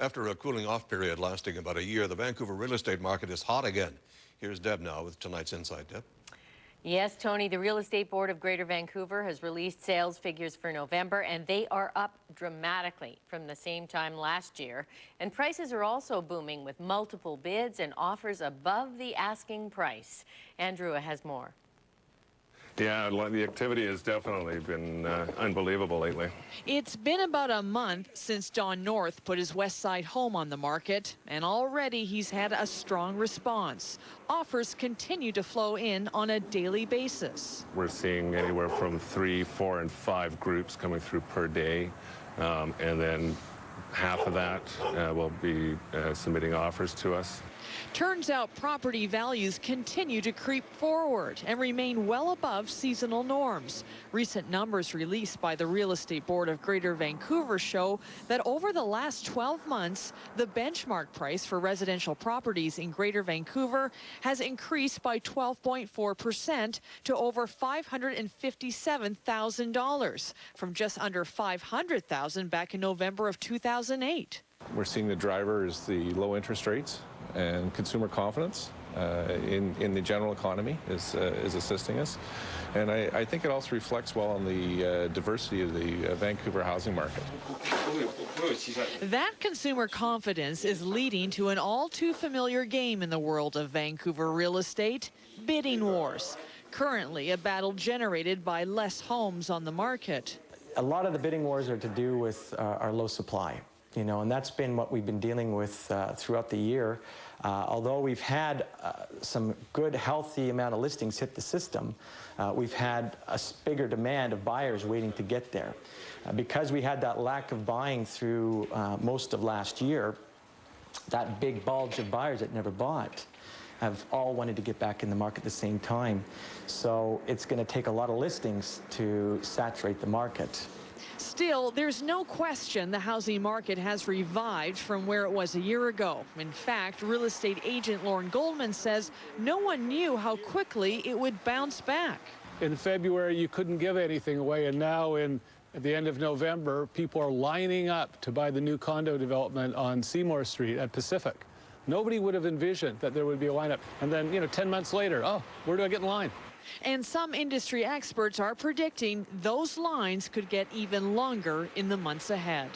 After a cooling off period lasting about a year, the Vancouver real estate market is hot again. Here's Deb now with tonight's Insight. Deb? Yes, Tony, the Real Estate Board of Greater Vancouver has released sales figures for November, and they are up dramatically from the same time last year. And prices are also booming with multiple bids and offers above the asking price. Andrew has more. Yeah, the activity has definitely been unbelievable lately. It's been about a month since Don North put his West Side home on the market, and already he's had a strong response. Offers continue to flow in on a daily basis. We're seeing anywhere from 3, 4, and 5 groups coming through per day, and then half of that will be submitting offers to us. Turns out property values continue to creep forward and remain well above seasonal norms. Recent numbers released by the Real Estate Board of Greater Vancouver show that over the last 12 months, the benchmark price for residential properties in Greater Vancouver has increased by 12.4% to over $557,000 from just under $500,000 back in November of 2008. We're seeing the driver is the low interest rates and consumer confidence in the general economy is assisting us. And I think it also reflects well on the diversity of the Vancouver housing market. That consumer confidence is leading to an all too familiar game in the world of Vancouver real estate, bidding wars. Currently a battle generated by less homes on the market. A lot of the bidding wars are to do with our low supply. And that's been what we've been dealing with throughout the year. Although we've had some good, healthy amount of listings hit the system, we've had a bigger demand of buyers waiting to get there. Because we had that lack of buying through most of last year, that big bulge of buyers that never bought have all wanted to get back in the market at the same time. So it's going to take a lot of listings to saturate the market. Still, there's no question the housing market has revived from where it was a year ago. In fact, real estate agent Lauren Goldman says no one knew how quickly it would bounce back. In February, you couldn't give anything away, and now at the end of November, people are lining up to buy the new condo development on Seymour Street at Pacific. Nobody would have envisioned that there would be a lineup. And then, 10 months later, oh, where do I get in line? And some industry experts are predicting those lines could get even longer in the months ahead.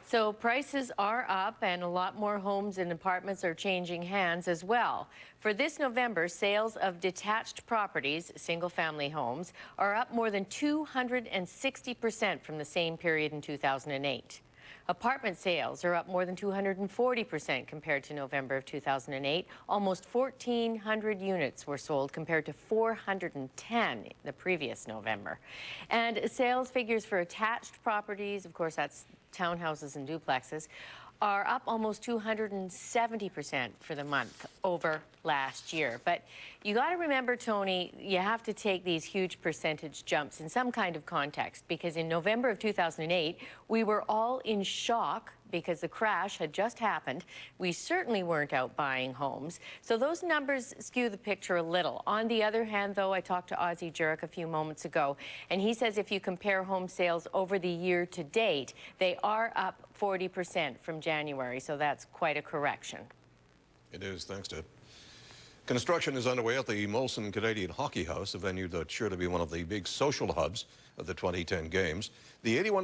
So prices are up and a lot more homes and apartments are changing hands as well. For this November, sales of detached properties, single-family homes, are up more than 260% from the same period in 2008. Apartment sales are up more than 240% compared to November of 2008. Almost 1,400 units were sold compared to 410 the previous November. And sales figures for attached properties, of course that's townhouses and duplexes, are up almost 270% for the month over last year. But you got to remember, Tony, you have to take these huge percentage jumps in some kind of context, because in November of 2008, we were all in shock because the crash had just happened. We certainly weren't out buying homes. So those numbers skew the picture a little. On the other hand, though, I talked to Ozzie Jurek a few moments ago, and he says if you compare home sales over the year to date, they are up 40% from January, so that's quite a correction. It is, thanks, Deb. Construction is underway at the Molson Canadian Hockey House, a venue that's sure to be one of the big social hubs of the 2010 games. The 81